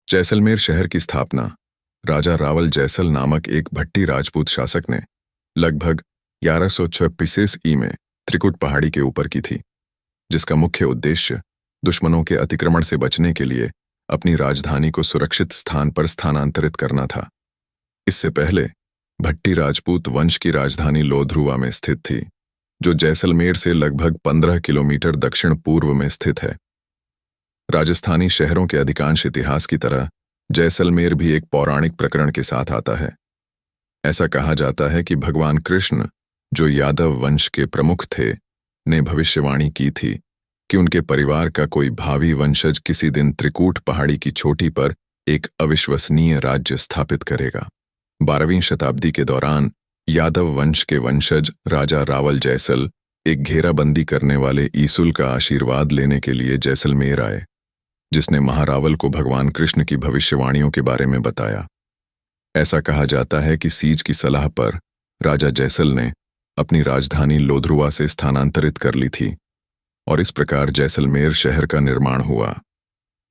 जैसलमेर शहर की स्थापना राजा रावल जैसल नामक एक भट्टी राजपूत शासक ने लगभग 1136 ई में त्रिकुट पहाड़ी के ऊपर की थी, जिसका मुख्य उद्देश्य दुश्मनों के अतिक्रमण से बचने के लिए अपनी राजधानी को सुरक्षित स्थान पर स्थानांतरित करना था। इससे पहले भट्टी राजपूत वंश की राजधानी लोधरुआ में स्थित थी, जो जैसलमेर से लगभग 15 किलोमीटर दक्षिण पूर्व में स्थित है। राजस्थानी शहरों के अधिकांश इतिहास की तरह जैसलमेर भी एक पौराणिक प्रकरण के साथ आता है। ऐसा कहा जाता है कि भगवान कृष्ण, जो यादव वंश के प्रमुख थे, ने भविष्यवाणी की थी कि उनके परिवार का कोई भावी वंशज किसी दिन त्रिकूट पहाड़ी की चोटी पर एक अविश्वसनीय राज्य स्थापित करेगा। 12वीं शताब्दी के दौरान यादव वंश के वंशज राजा रावल जैसल एक घेराबंदी करने वाले ईसुल का आशीर्वाद लेने के लिए जैसलमेर आए, जिसने महारावल को भगवान कृष्ण की भविष्यवाणियों के बारे में बताया। ऐसा कहा जाता है कि सीज की सलाह पर राजा जैसल ने अपनी राजधानी लोधरुआ से स्थानांतरित कर ली थी और इस प्रकार जैसलमेर शहर का निर्माण हुआ।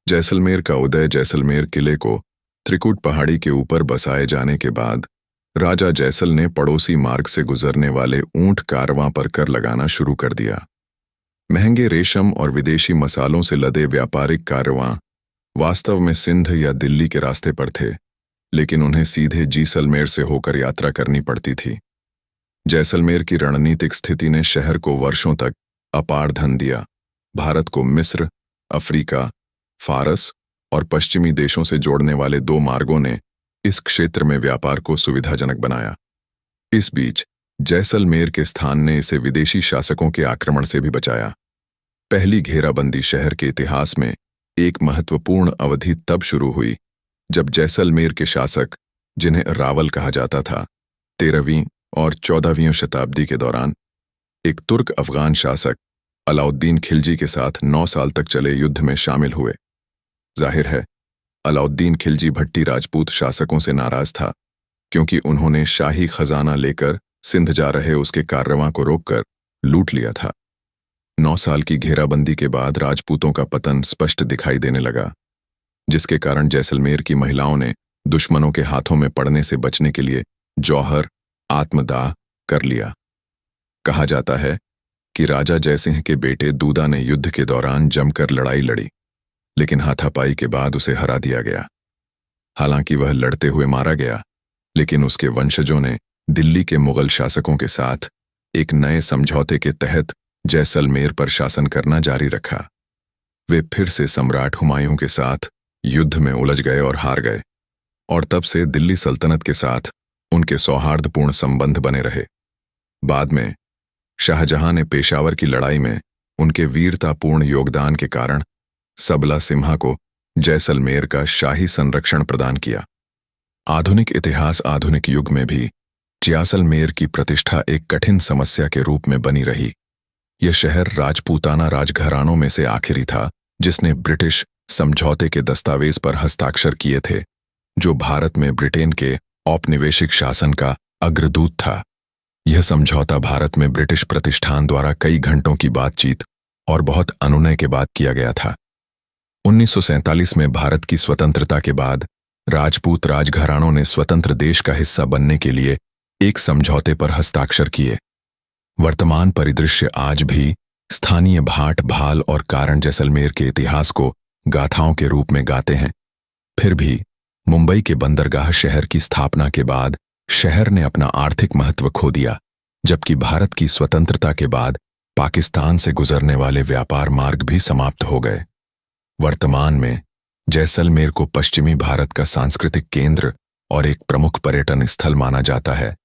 जैसलमेर का उदय जैसलमेर किले को त्रिकुट पहाड़ी के ऊपर बसाए जाने के बाद राजा जैसल ने पड़ोसी मार्ग से गुजरने वाले ऊंट कारवां पर कर लगाना शुरू कर दिया। महंगे रेशम और विदेशी मसालों से लदे व्यापारिक कारवां वास्तव में सिंध या दिल्ली के रास्ते पर थे, लेकिन उन्हें सीधे जैसलमेर से होकर यात्रा करनी पड़ती थी। जैसलमेर की रणनीतिक स्थिति ने शहर को वर्षों तक अपार धन दिया। भारत को मिस्र, अफ्रीका, फारस और पश्चिमी देशों से जोड़ने वाले 2 मार्गों ने इस क्षेत्र में व्यापार को सुविधाजनक बनाया। इस बीच जैसलमेर के स्थान ने इसे विदेशी शासकों के आक्रमण से भी बचाया। पहली घेराबंदी शहर के इतिहास में एक महत्वपूर्ण अवधि तब शुरू हुई जब जैसलमेर के शासक, जिन्हें रावल कहा जाता था, 13वीं और 14वीं शताब्दी के दौरान एक तुर्क अफगान शासक अलाउद्दीन खिलजी के साथ 9 साल तक चले युद्ध में शामिल हुए। जाहिर है, अलाउद्दीन खिलजी भट्टी राजपूत शासकों से नाराज था, क्योंकि उन्होंने शाही खजाना लेकर सिंध जा रहे उसके कारवां को रोककर लूट लिया था। 9 साल की घेराबंदी के बाद राजपूतों का पतन स्पष्ट दिखाई देने लगा, जिसके कारण जैसलमेर की महिलाओं ने दुश्मनों के हाथों में पड़ने से बचने के लिए जौहर आत्मदाह कर लिया। कहा जाता है कि राजा जयसिंह के बेटे दूदा ने युद्ध के दौरान जमकर लड़ाई लड़ी, लेकिन हाथापाई के बाद उसे हरा दिया गया। हालांकि वह लड़ते हुए मारा गया, लेकिन उसके वंशजों ने दिल्ली के मुगल शासकों के साथ एक नए समझौते के तहत जैसलमेर पर शासन करना जारी रखा। वे फिर से सम्राट हुमायूं के साथ युद्ध में उलझ गए और हार गए, और तब से दिल्ली सल्तनत के साथ उनके सौहार्दपूर्ण संबंध बने रहे। बाद में शाहजहां ने पेशावर की लड़ाई में उनके वीरतापूर्ण योगदान के कारण सबला सिम्हा को जैसलमेर का शाही संरक्षण प्रदान किया। आधुनिक इतिहास आधुनिक युग में भी जैसलमेर की प्रतिष्ठा एक कठिन समस्या के रूप में बनी रही। यह शहर राजपूताना राजघरानों में से आखिरी था जिसने ब्रिटिश समझौते के दस्तावेज पर हस्ताक्षर किए थे, जो भारत में ब्रिटेन के औपनिवेशिक शासन का अग्रदूत था। यह समझौता भारत में ब्रिटिश प्रतिष्ठान द्वारा कई घंटों की बातचीत और बहुत अनुनय के बाद किया गया था। 1947 में भारत की स्वतंत्रता के बाद राजपूत राजघरानों ने स्वतंत्र देश का हिस्सा बनने के लिए एक समझौते पर हस्ताक्षर किए। वर्तमान परिदृश्य आज भी स्थानीय भाट, भाल और कारण जैसलमेर के इतिहास को गाथाओं के रूप में गाते हैं। फिर भी मुंबई के बंदरगाह शहर की स्थापना के बाद शहर ने अपना आर्थिक महत्व खो दिया, जबकि भारत की स्वतंत्रता के बाद पाकिस्तान से गुजरने वाले व्यापार मार्ग भी समाप्त हो गए। वर्तमान में जैसलमेर को पश्चिमी भारत का सांस्कृतिक केंद्र और एक प्रमुख पर्यटन स्थल माना जाता है।